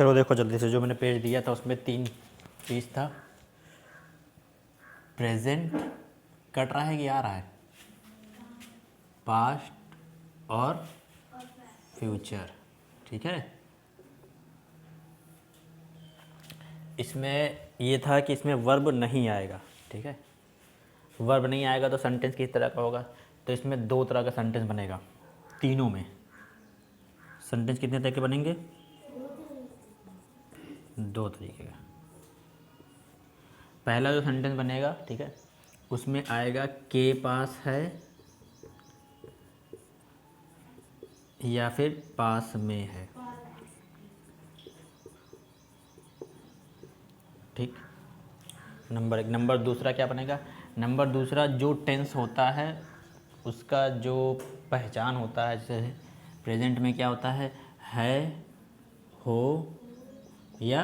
चलो देखो जल्दी से, जो मैंने पेज दिया था उसमें 3 चीज़ था। प्रेजेंट कट रहा है कि आ रहा है, पास्ट और फ्यूचर, ठीक है। इसमें ये था कि इसमें वर्ब नहीं आएगा, ठीक है। वर्ब नहीं आएगा तो सेंटेंस किस तरह का होगा, तो इसमें 2 तरह का सेंटेंस बनेगा। तीनों में सेंटेंस कितने तरह के बनेंगे, 2 तरीके का। पहला जो सेंटेंस बनेगा, ठीक है, उसमें आएगा के पास है या फिर पास में है, ठीक। नंबर 1। नंबर दूसरा क्या बनेगा, नंबर दूसरा जो टेंस होता है उसका जो पहचान होता है, जैसे प्रेजेंट में क्या होता है, हो या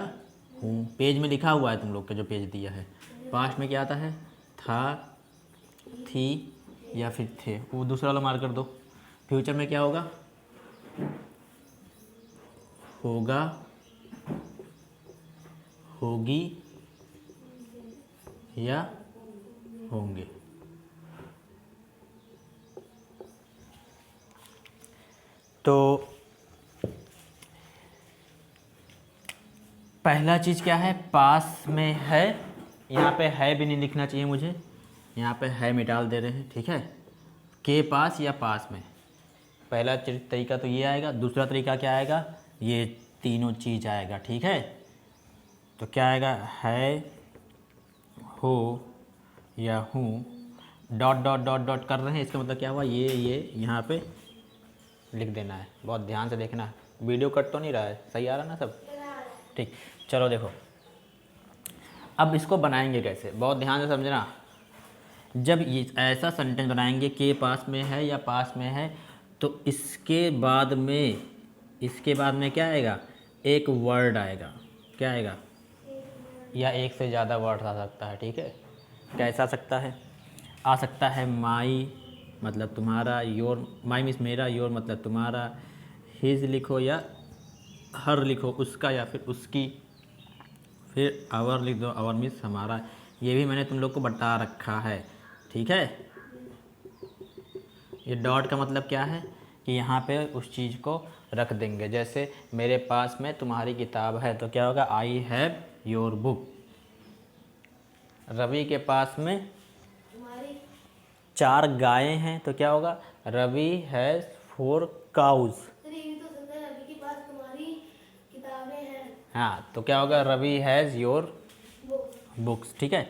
हूँ, पेज में लिखा हुआ है तुम लोग के जो पेज दिया है। पास्ट में क्या आता है, था, थी या फिर थे, वो दूसरा वाला मार्क कर दो। फ्यूचर में क्या होगा, होगा, होगी या होंगे। तो पहला चीज़ क्या है, पास में है, यहाँ पे है भी नहीं लिखना चाहिए मुझे, यहाँ पे है मिटा दे रहे हैं, ठीक है। के पास या पास में, पहला तरीका तो ये आएगा। दूसरा तरीका क्या आएगा, ये तीनों चीज़ आएगा, ठीक है। तो क्या आएगा, है, हो या हूँ, डॉट डॉट डॉट डॉट कर रहे हैं, इसका मतलब क्या हुआ, ये यहाँ पे लिख देना है। बहुत ध्यान से देखना, वीडियो कट तो नहीं रहा है, सही आ रहा ना सब, ठीक। चलो देखो अब इसको बनाएंगे कैसे, बहुत ध्यान से समझना। जब ये ऐसा सेंटेंस बनाएंगे के पास में है या पास में है, तो इसके बाद में क्या आएगा, एक वर्ड आएगा। क्या आएगा, या एक से ज़्यादा वर्ड आ सकता है, ठीक है। कैसा आ सकता है, आ सकता है माई मतलब तुम्हारा, योर, माई मीन्स मेरा, योर मतलब तुम्हारा, हिज लिखो या हर लिखो, उसका या फिर उसकी, फिर आवर लिख दो, आवर मीन्स हमारा। ये भी मैंने तुम लोग को बता रखा है, ठीक है। ये डॉट का मतलब क्या है कि यहाँ पे उस चीज़ को रख देंगे। जैसे मेरे पास में तुम्हारी किताब है, तो क्या होगा, I have your book. Ravi के पास में 4 गायें हैं, तो क्या होगा, रवि हैज़ 4 काउज। हाँ, तो क्या होगा, रवि हैज़ योर बुक्स, ठीक है।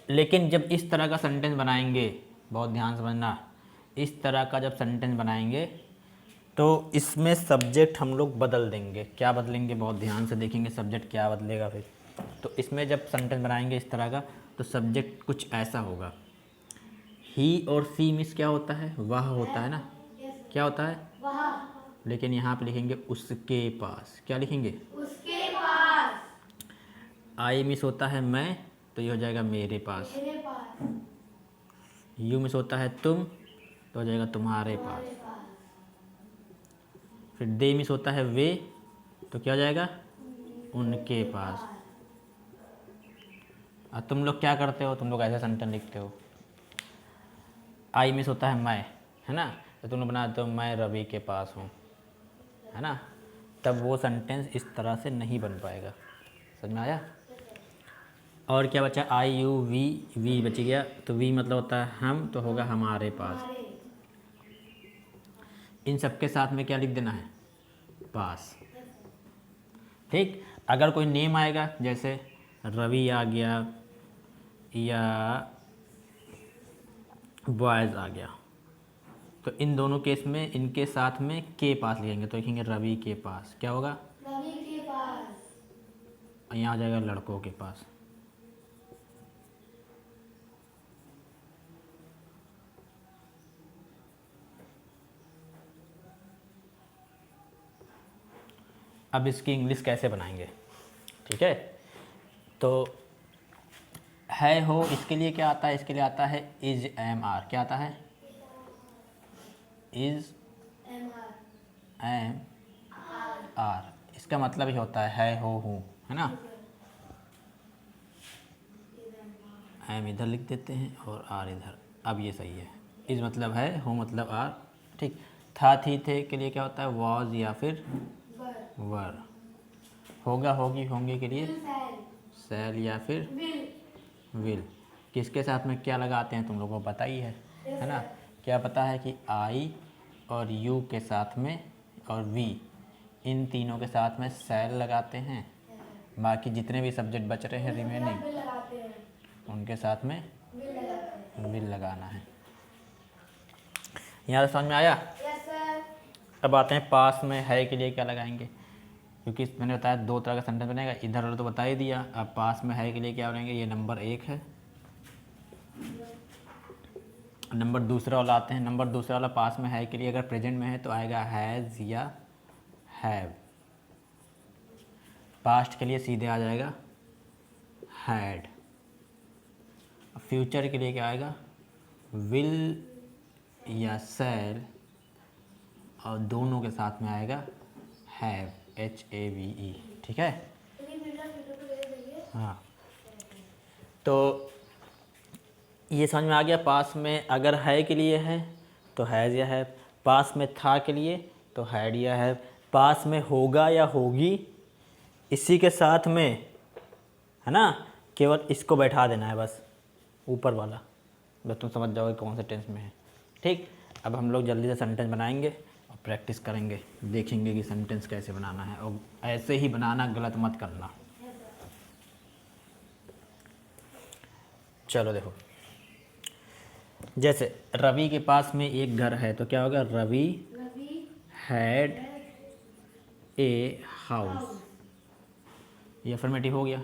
लेकिन जब इस तरह का सेंटेंस बनाएंगे, बहुत ध्यान समझना, इस तरह का जब सेंटेंस बनाएंगे तो इसमें सब्जेक्ट हम लोग बदल देंगे। क्या बदलेंगे, बहुत ध्यान से देखेंगे सब्जेक्ट क्या बदलेगा फिर। तो इसमें जब सेंटेंस बनाएंगे इस तरह का, तो सब्जेक्ट कुछ ऐसा होगा, ही और सी मिस क्या होता है, वह होता है ना, क्या होता है वह। लेकिन यहाँ पे लिखेंगे उसके पास, क्या लिखेंगे, उसके पास। आई मिस होता है मैं, तो ये हो जाएगा मेरे पास। यू मिस होता है तुम, तो हो जाएगा तुम्हारे पास। फिर दे मिस होता है वे, तो क्या हो जाएगा, उनके पास। अब तुम लोग क्या करते हो, तुम लोग ऐसा सेंटेंस लिखते हो, आई मिस होता है मैं, है ना, तो तुम लोग बनाते हो मैं रवि के पास हूँ, है ना। तब वो सेंटेंस इस तरह से नहीं बन पाएगा, समझ में आया। और क्या बचा, आई यू वी, वी बच गया, तो वी मतलब होता है हम, तो होगा हमारे पास। इन सबके साथ में क्या लिख देना है, पास, ठीक। अगर कोई नेम आएगा, जैसे रवि आ गया या बॉयज़ आ गया, तो इन दोनों केस में इनके साथ में के पास लिखेंगे, तो लिखेंगे रवि के पास, क्या होगा, रवि के पास। यहाँ आ जाएगा लड़कों के पास। अब इसकी इंग्लिश कैसे बनाएंगे, ठीक है। तो है हो, इसके लिए क्या आता है, इसके लिए आता है इज एम आर। क्या आता है, इज एम आर। इसका मतलब ही होता है हो हूँ, है ना। एम इधर लिख देते हैं और आर इधर। अब ये सही है, इस मतलब है, हो मतलब आर, ठीक। था थी थे के लिए क्या होता है, वॉज या फिर वर। होगा होगी होंगे के लिए सेल या फिर विल। किसके साथ में क्या लगाते हैं तुम लोगों को पता ही है ना। क्या पता है कि आई और यू के साथ में और वी, इन तीनों के साथ में सेल लगाते हैं। बाकी जितने भी सब्जेक्ट बच रहे हैं रिमेनिंग, उनके साथ में विल लगाना है। यहाँ समझ में आया। अब आते हैं पास में है के लिए क्या लगाएंगे, क्योंकि मैंने बताया दो तरह का सेंटेंस बनेगा, इधर वाला तो बता ही दिया। अब पास में है के लिए क्या बनाएंगे, ये नंबर 1 है। नंबर दूसरा वाला आते हैं। नंबर दूसरा वाला पास में है के लिए अगर प्रेजेंट में है तो आएगा हैज़ या हैव। पास्ट के लिए सीधे आ जाएगा हैड। फ्यूचर के लिए क्या आएगा, विल या सेल, और दोनों के साथ में आएगा हैव, HAVE, ठीक है। हाँ, तो ये समझ में आ गया। पास में अगर है के लिए है तो हैज़ या हैव, पास में था के लिए तो हैड या हैव, पास में होगा या होगी इसी के साथ में, है ना, केवल इसको बैठा देना है बस, ऊपर वाला, बस तुम समझ जाओगे कौन से टेंस में है, ठीक। अब हम लोग जल्दी से सेंटेंस बनाएंगे और प्रैक्टिस करेंगे, देखेंगे कि सेंटेंस कैसे बनाना है, और ऐसे ही बनाना, गलत मत करना। चलो देखो, जैसे रवि के पास में एक घर है तो क्या होगा, रवि हैड ए हाउस। ये अफर्मेटिव हो गया।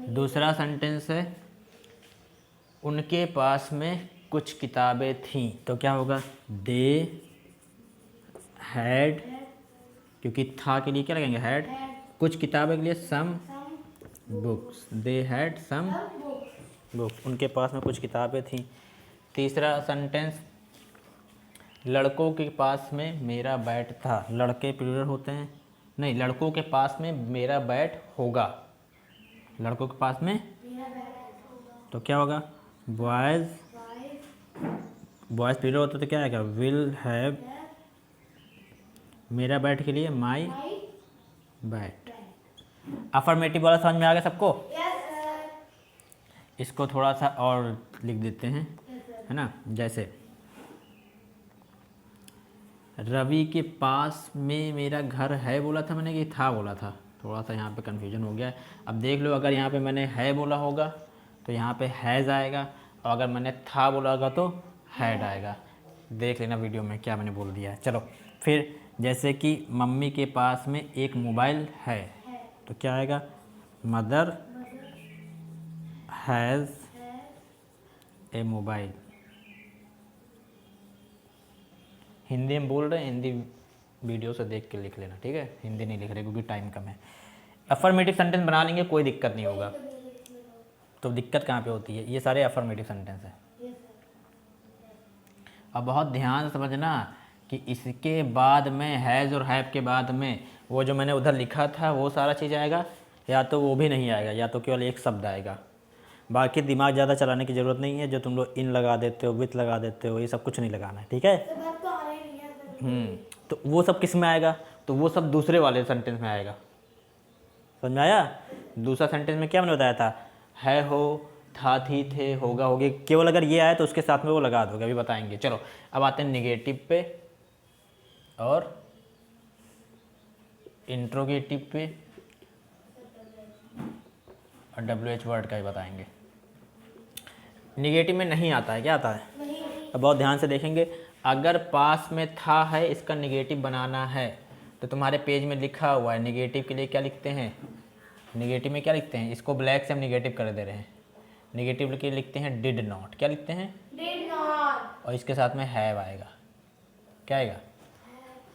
दूसरा सेंटेंस है उनके पास में कुछ किताबें थीं तो क्या होगा, दे हैड, क्योंकि था के लिए क्या लगेंगे, हैड। कुछ किताबें के लिए some books, they had some books, उनके पास में कुछ किताबें थीं। तीसरा सेंटेंस, लड़कों के पास में मेरा बैट था। लड़के प्लूरल होते हैं, नहीं, लड़कों के पास में मेरा बैट होगा। लड़कों के पास में तो क्या होगा, बॉयज़, बॉयज़ प्लूरल होता तो क्या आएगा, विल हैव। मेरा बैट के लिए माई बैट। अफर्मेटिव वाला समझ में आ गया सबको। इसको थोड़ा सा और लिख देते हैं, है ना। जैसे रवि के पास में मेरा घर है बोला था मैंने कि था बोला था, थोड़ा सा यहाँ पे कन्फ्यूजन हो गया है। अब देख लो, अगर यहाँ पे मैंने है बोला होगा तो यहाँ पे हैज़ आएगा, और अगर मैंने था बोला होगा तो हैड आएगा। देख लेना वीडियो में क्या मैंने बोल दिया है। चलो फिर, जैसे कि मम्मी के पास में एक मोबाइल है तो क्या आएगा, mother has a mobile. Hindi में बोल रहे हैं, हिंदी वीडियो से देख के लिख लेना, ठीक है। हिंदी नहीं लिख रहे क्योंकि टाइम कम है। अफर्मेटिव सेंटेंस बना लेंगे, कोई दिक्कत नहीं होगा। तो दिक्कत कहाँ पे होती है, ये सारे अफर्मेटिव सेंटेंस हैं। अब बहुत ध्यान से समझना कि इसके बाद में हैज़ और हैव के बाद में वो जो मैंने उधर लिखा था वो सारा चीज़ आएगा, या तो वो भी नहीं आएगा, या तो केवल एक शब्द आएगा। बाकी दिमाग ज़्यादा चलाने की ज़रूरत नहीं है। जो तुम लोग इन लगा देते हो, विथ लगा देते हो, ये सब कुछ नहीं लगाना है, ठीक है। तो वो सब किस में आएगा, तो वो सब दूसरे वाले सेंटेंस में आएगा। समझ में आया। दूसरा सेंटेंस में क्या मैंने बताया था, है हो, था थी थे, होगा होगी, केवल अगर ये आए तो उसके साथ में वो लगा दोगे, अभी बताएंगे। चलो अब आते हैं निगेटिव पे और इंट्रोगेटिव पे, और WH वर्ड का ही बताएंगे। निगेटिव में नहीं आता है, क्या आता है, अब बहुत ध्यान से देखेंगे। अगर पास में था है, इसका निगेटिव बनाना है तो तुम्हारे पेज में लिखा हुआ है निगेटिव के लिए क्या लिखते हैं, निगेटिव में क्या लिखते हैं, इसको ब्लैक से हम निगेटिव कर दे रहे हैं। निगेटिव के लिए लिखते हैं डिड नॉट, क्या लिखते हैं, डिड नॉट, और इसके साथ में हैव आएगा, क्या आएगा,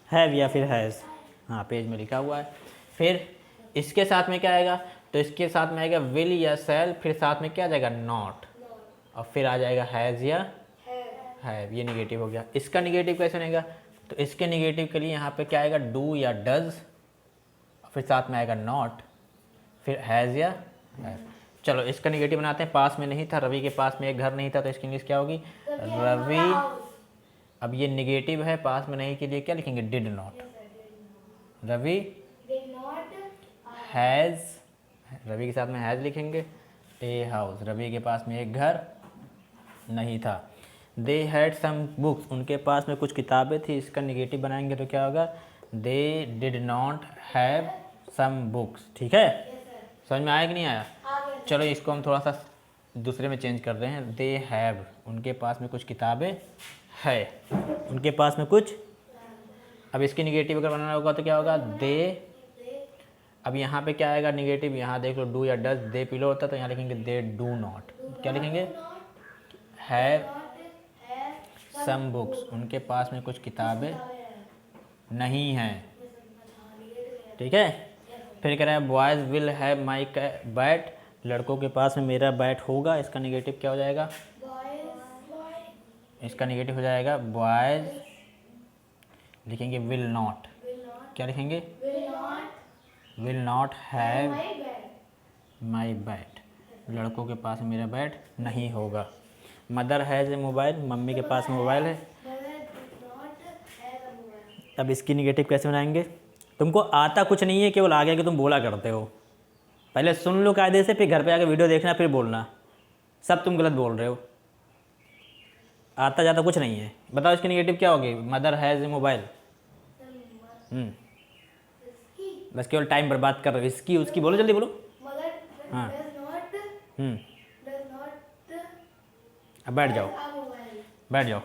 हैव या फिर हैज़। हाँ, पेज में लिखा हुआ है। फिर इसके साथ में क्या आएगा, तो इसके साथ में आएगा विल या सेल, फिर साथ में क्या आ जाएगा, नॉट, और फिर आ जाएगा हैज़ या हैव। ये निगेटिव हो गया। इसका निगेटिव कैसे बनेगा, तो इसके निगेटिव के लिए यहाँ पे क्या आएगा, डू या डज, फिर साथ में आएगा नॉट, फिर हैज़ या हैव। चलो इसका निगेटिव बनाते हैं। पास में नहीं था, रवि के पास में एक घर नहीं था, तो इसकी इंग्लिश क्या होगी? रवि। अब ये निगेटिव है, पास में नहीं के लिए क्या लिखेंगे? Did not. Ravi has, Ravi के साथ में हैज़ लिखेंगे, ए हाउस, रवि के पास में एक घर नहीं था। दे हैड सम बुक्स, उनके पास में कुछ किताबें थी, इसका निगेटिव बनाएंगे तो क्या होगा? They did not have some books. ठीक है, समझ में आया कि नहीं आया? चलो इसको हम थोड़ा सा दूसरे में चेंज कर रहे हैं। दे हैव, उनके पास में कुछ किताबें है, उनके पास में कुछ। अब इसकी निगेटिव अगर बनाना होगा तो क्या होगा? दे। अब यहाँ पे क्या आएगा निगेटिव? यहाँ देख लो, डू या डज, दे पिलो होता तो यहाँ लिखेंगे दे डू नॉट। क्या लिखेंगे? हैव सम बुक्स, उनके पास में कुछ किताबें नहीं हैं। ठीक है, फिर कह रहा है boys will have my bat, लड़कों के पास में मेरा बैट होगा, इसका निगेटिव क्या हो जाएगा? इसका निगेटिव हो जाएगा बॉयज़, लिखेंगे विल नॉट। क्या लिखेंगे? Will not have my bat, लड़कों के पास मेरा बैट नहीं होगा। Mother has a mobile, mummy के पास मोबाइल है। अब इसकी निगेटिव कैसे बनाएंगे? तुमको आता कुछ नहीं है, केवल आ गया कि तुम बोला करते हो। पहले सुन लो कायदे से, फिर घर पे आके वीडियो देखना, फिर बोलना। सब तुम गलत बोल रहे हो, आता जाता कुछ नहीं है। बताओ इसकी निगेटिव क्या होगी? Mother has a mobile. बस केवल टाइम बर्बाद कर रहे हो। इसकी उसकी बोलो, जल्दी बोलो। हाँ, अब बैठ जाओ, बैठ जाओ।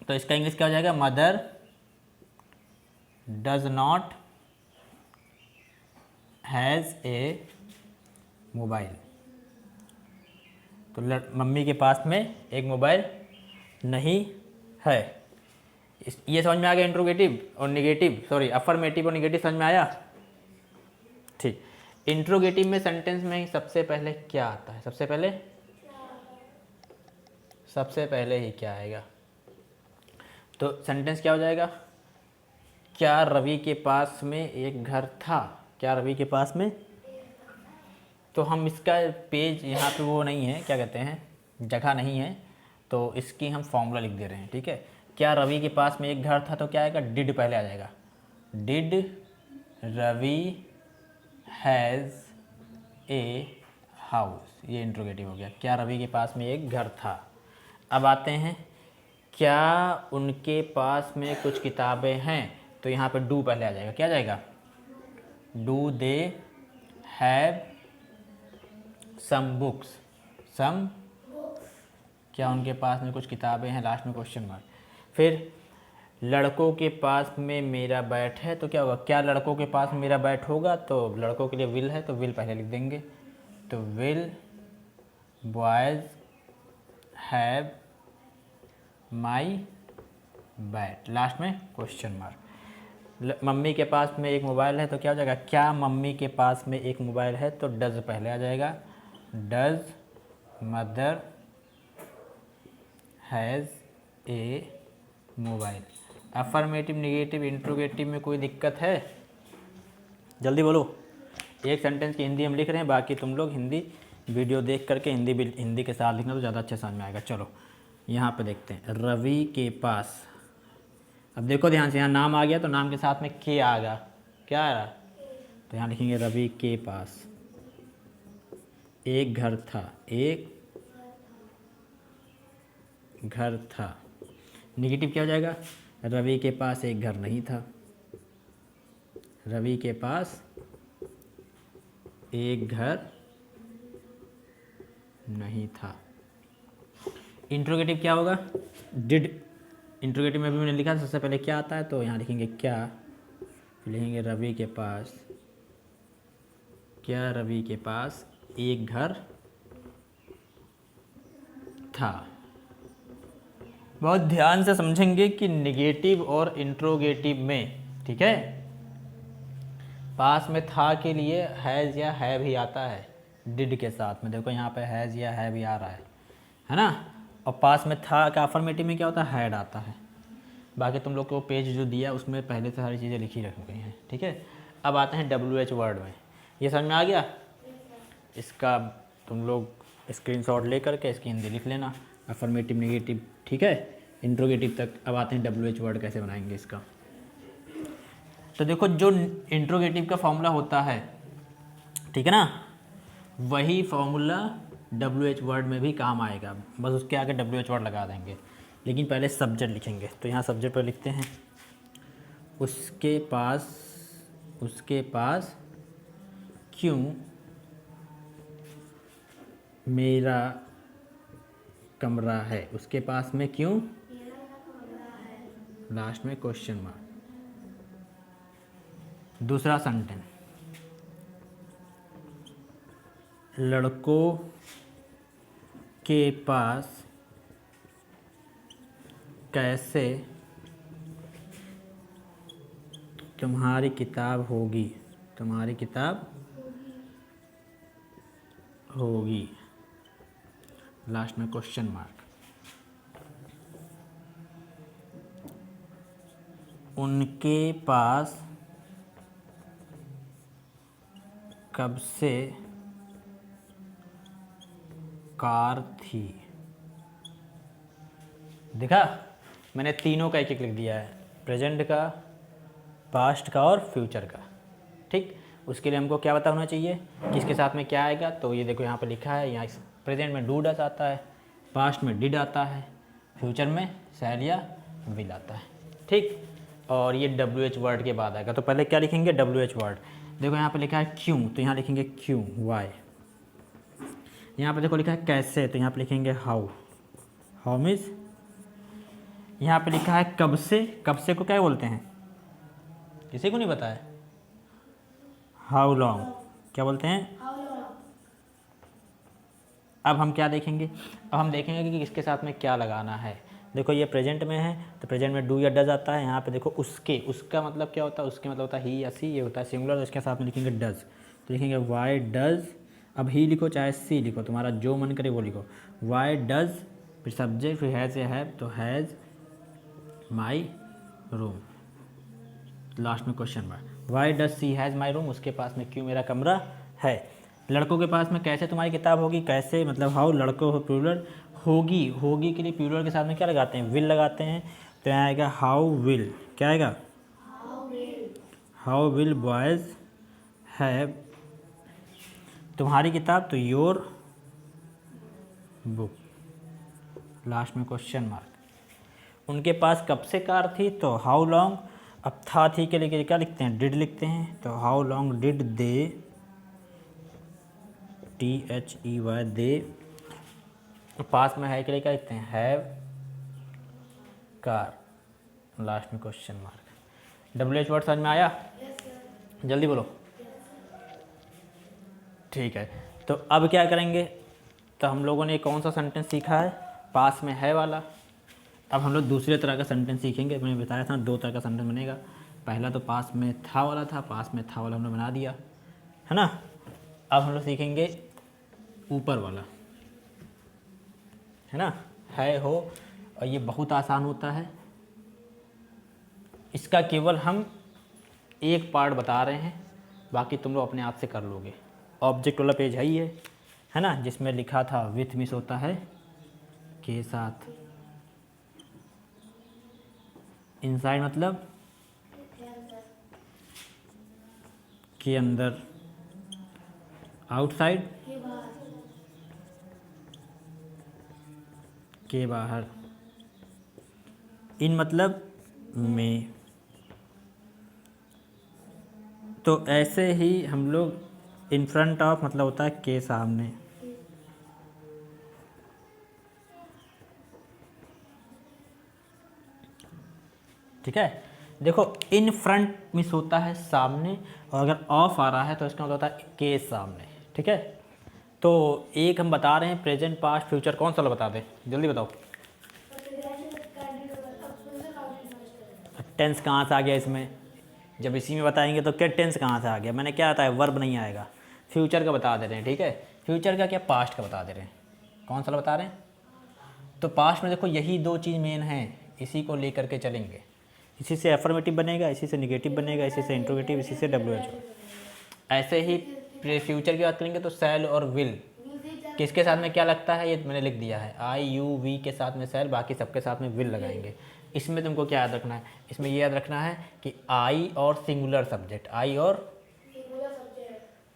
तो इसका इंग्लिश क्या हो जाएगा? Mother does not has a mobile, तो मम्मी के पास में एक मोबाइल नहीं है। ये समझ में आ गया? इंट्रोगेटिव और निगेटिव, सॉरी अफर्मेटिव और निगेटिव समझ में आया? ठीक। इंट्रोगेटिव में सेंटेंस में सबसे पहले क्या आता है? सबसे पहले ही क्या आएगा? तो सेंटेंस क्या हो जाएगा? क्या रवि के पास में एक घर था? क्या रवि के पास में? तो हम इसका पेज यहाँ पे वो नहीं है, क्या कहते हैं, जगह नहीं है, तो इसकी हम फॉर्मूला लिख दे रहे हैं। ठीक है, क्या रवि के पास में एक घर था, तो क्या आएगा? डिड पहले आ जाएगा। Did Ravi has a house, ये इंट्रोगेटिव हो गया। क्या रवि के पास में एक घर था। अब आते हैं, क्या उनके पास में कुछ किताबें हैं, तो यहाँ पे डू पहले आ जाएगा। क्या आ जाएगा? Do they have some books. Some, क्या उनके पास में कुछ किताबें हैं, लास्ट में क्वेश्चन मार्क। फिर लड़कों के पास में मेरा बैट है, तो क्या होगा? क्या लड़कों के पास मेरा बैट होगा, तो लड़कों के लिए विल है, तो विल पहले लिख देंगे। तो will boys have my bat, last में क्वेश्चन मार्क। मम्मी के पास में एक मोबाइल है, तो क्या हो जाएगा? क्या मम्मी के पास में एक मोबाइल है, तो डज पहले आ जाएगा। Does mother has a mobile. Affirmative, negative, interrogative में कोई दिक्कत है? जल्दी बोलो। एक सेंटेंस की हिंदी हम लिख रहे हैं, बाकी तुम लोग हिंदी वीडियो देख करके हिंदी के साथ लिखना, तो ज़्यादा अच्छे समझ में आएगा। चलो यहाँ पे देखते हैं, रवि के पास। अब देखो ध्यान से, यहाँ नाम आ गया तो नाम के साथ में के आ गया। क्या आ रहा? तो यहाँ लिखेंगे रवि के पास एक घर था। एक घर था। निगेटिव क्या हो जाएगा? रवि के पास एक घर नहीं था। रवि के पास एक घर नहीं था। इंट्रोगेटिव क्या होगा? डिड। इंट्रोगेटिव में भी मैंने लिखा सबसे पहले क्या आता है, तो यहाँ लिखेंगे क्या, फिर लिखेंगे रवि के पास। क्या रवि के पास एक घर था। बहुत ध्यान से समझेंगे कि निगेटिव और इंट्रोगेटिव में, ठीक है, पास में था के लिए हैज़ या हैव ही आता है डिड के साथ में। देखो यहाँ पे हैज़ या हैव ही आ रहा है ना। और पास में था का अफर्मेटिव में क्या होता है? हैड आता है। बाकी तुम लोग को पेज जो दिया उसमें पहले से सारी चीज़ें लिखी रखी गई हैं। ठीक है, अब आते हैं WH वर्ड में। ये समझ में आ गया? इसका तुम लोग स्क्रीनशॉट ले करके इसकी हिंदी लिख लेना, अफर्मेटिव, नेगेटिव, ठीक है, इंट्रोगेटिव तक। अब आते हैं WH वर्ड कैसे बनाएंगे इसका। तो देखो जो इंट्रोगेटिव का फॉर्मूला होता है, ठीक है ना, वही फॉर्मूला WH वर्ड में भी काम आएगा, बस उसके आगे WH वर्ड लगा देंगे। लेकिन पहले सब्जेक्ट लिखेंगे, तो यहाँ सब्जेक्ट पर लिखते हैं उसके पास क्यों मेरा कमरा है। उसके पास में क्यों, लास्ट में क्वेश्चन मार्क। दूसरा सेंटेंस, लड़कों के पास कैसे तुम्हारी किताब होगी, तुम्हारी किताब होगी, लास्ट में क्वेश्चन मार्क। उनके पास कब से कार थी। देखा, मैंने तीनों का एक एक लिख दिया है, प्रेजेंट का, पास्ट का और फ्यूचर का। ठीक, उसके लिए हमको क्या पता होना चाहिए, किसके साथ में क्या आएगा। तो ये देखो यहाँ पे लिखा है, यहाँ प्रेजेंट में डू डस आता है, पास्ट में डिड आता है, फ्यूचर में शैल या विल आता है। ठीक, और ये WH वर्ड के बाद आएगा। तो पहले क्या लिखेंगे, WH वर्ड। देखो यहाँ पे लिखा है क्यों, तो यहाँ लिखेंगे क्यों, वाई। यहाँ पे देखो लिखा है कैसे, तो यहाँ पे लिखेंगे हाउ, हाउ मीन्स। यहाँ पे लिखा है कब से, कब से को क्या बोलते हैं, किसी को नहीं पता है। हाउ लॉन्ग, क्या बोलते हैं। अब हम क्या देखेंगे, अब हम देखेंगे कि किसके साथ में क्या लगाना है। देखो ये प्रेजेंट में है, तो प्रेजेंट में डू या डज आता है। यहाँ पे देखो उसके, उसका मतलब क्या होता है, उसके मतलब होता है ही या सी, ये होता है सिंगुलर, तो इसके साथ में लिखेंगे डज। तो लिखेंगे वाई डज, अब ही लिखो चाहे सी लिखो, तुम्हारा जो मन करे वो लिखो। वाई डज, फिर सब्जेक्ट, फिर हैज़ या हैव, तो हैज़ माई रूम, लास्ट में question mark. Why does she has my room, उसके पास में क्यों मेरा कमरा है। लड़कों के पास में कैसे तुम्हारी किताब होगी, कैसे मतलब हाउ, लड़कों हो प्लूरल, होगी, होगी के लिए प्लूरल के साथ में क्या लगाते हैं, विल लगाते हैं। तो यहाँ आएगा हाउ विल, क्या आएगा, हाउ विल बॉयज़ हैव तुम्हारी किताब, तो योर बुक, लास्ट में क्वेश्चन मार्क। उनके पास कब से कार थी, तो हाउ लॉन्ग। अब था थी के लिए क्या लिखते हैं, डिड लिखते हैं। तो how long did they, THEY दे। पास में है के लिए क्या लिखते हैं, हैव कार, लास्ट में क्वेश्चन मार्क। WH वर्ड समझ में आया? जल्दी बोलो। ठीक है, तो अब क्या करेंगे, तो हम लोगों ने कौन सा सेंटेंस सीखा है, पास में है वाला। अब हम लोग दूसरे तरह का सेंटेंस सीखेंगे। मैंने बताया था 2 तरह का सेंटेंस बनेगा। पहला तो पास में था वाला था, पास में था वाला हमने बना दिया, है ना। अब हम लोग सीखेंगे ऊपर वाला, है ना, है हो, और ये बहुत आसान होता है। इसका केवल हम एक पार्ट बता रहे हैं, बाकी तुम लोग अपने आप से कर लोगे। ऑब्जेक्ट वाला पेज है ना, जिसमें लिखा था विथ मिस होता है के साथ, इनसाइड मतलब के अंदर, आउटसाइड के बाहर, इन मतलब में। तो ऐसे ही हम लोग इन फ्रंट ऑफ मतलब होता है के सामने। ठीक है, देखो इन फ्रंट मिस होता है सामने, और अगर ऑफ आ रहा है तो इसका मतलब होता है के सामने। ठीक है, तो एक हम बता रहे हैं प्रेजेंट, पास्ट, फ्यूचर, कौन सा बता दें, जल्दी बताओ। टेंस कहाँ से आ गया इसमें, जब इसी में बताएंगे तो क्या टेंस कहाँ से आ गया, मैंने क्या आता है, वर्ब नहीं आएगा। फ्यूचर का बता दे रहे हैं, ठीक है, फ्यूचर का क्या, पास्ट का बता दे रहे हैं। कौन सा बता रहे हैं, तो पास्ट में देखो यही 2 चीज़ मेन हैं, इसी को लेकर के चलेंगे। इसी से एफर्मेटिव बनेगा, इसी से निगेटिव बनेगा, इसी से इंट्रोगेटिव, इसी से WH वर्ड। ऐसे ही फ्यूचर की बात करेंगे तो शैल और विल किसके साथ में क्या लगता है ये मैंने लिख दिया है, IUV के साथ में शैल, बाकी सबके साथ में विल लगाएंगे। इसमें तुमको क्या याद रखना है, इसमें ये याद रखना है कि आई और सिंगुलर सब्जेक्ट, आई और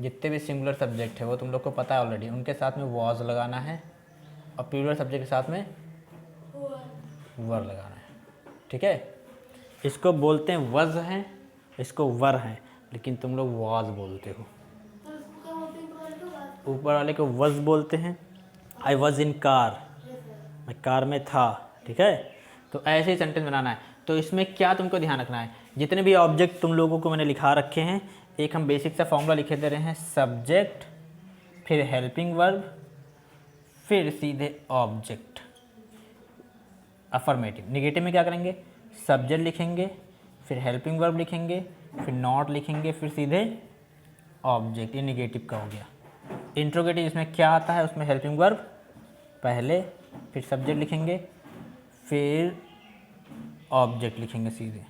जितने भी सिंगुलर सब्जेक्ट है वो तुम लोग को पता है ऑलरेडी, उनके साथ में वॉज लगाना है और प्लूरल सब्जेक्ट के साथ में वर लगाना है। ठीक है, इसको बोलते हैं वज हैं, इसको वर हैं, लेकिन तुम लोग वॉज बोलते हो। ऊपर वाले को वज बोलते हैं, आई वॉज इन कार, मैं कार में था। ठीक है, तो ऐसे ही सेंटेंस बनाना है। तो इसमें क्या तुमको ध्यान रखना है, जितने भी ऑब्जेक्ट तुम लोगों को मैंने लिखा रखे हैं, एक हम बेसिक सा फॉर्मूला लिखे दे रहे हैं, सब्जेक्ट फिर हेल्पिंग वर्ब फिर सीधे ऑब्जेक्ट। अफर्मेटिव निगेटिव में क्या करेंगे, सब्जेक्ट लिखेंगे फिर हेल्पिंग वर्ब लिखेंगे फिर नॉट लिखेंगे फिर सीधे ऑब्जेक्ट, ये निगेटिव का हो गया। इंट्रोगेटिव इसमें क्या आता है, उसमें हेल्पिंग वर्ब पहले फिर सब्जेक्ट लिखेंगे फिर ऑब्जेक्ट लिखेंगे सीधे,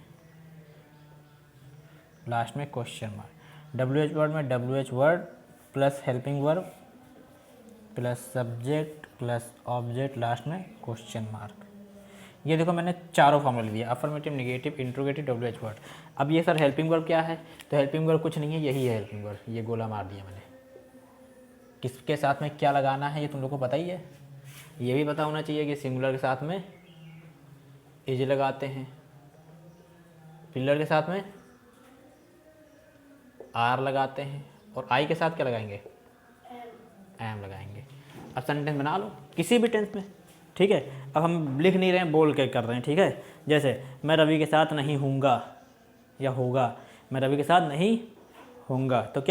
लास्ट में क्वेश्चन मार्क। WH वर्ड में WH word plus helping verb plus subject plus object, last में क्वेश्चन मार्क। ये देखो मैंने चारों फॉर्मूला दिया, affirmative, negative, interrogative, WH word. अब ये सर हेल्पिंग वर्ब क्या है, तो हेल्पिंग वर्ब कुछ नहीं है, यही है हेल्पिंग वर्ब, ये गोला मार दिया मैंने। किसके साथ में क्या लगाना है ये तुम लोग को पता ही है, ये भी पता होना चाहिए कि सिंगुलर के साथ में इज लगाते हैं, प्लूरल के साथ में आर लगाते हैं, और आई के साथ क्या लगाएंगे, एम लगाएंगे। अब सेंटेंस बना लो किसी भी टेंस में। ठीक है, अब हम लिख नहीं रहे हैं, बोल के कर रहे हैं। ठीक है, जैसे मैं रवि के साथ नहीं हूँगा या होगा, मैं रवि के साथ नहीं होऊंगा, तो क्या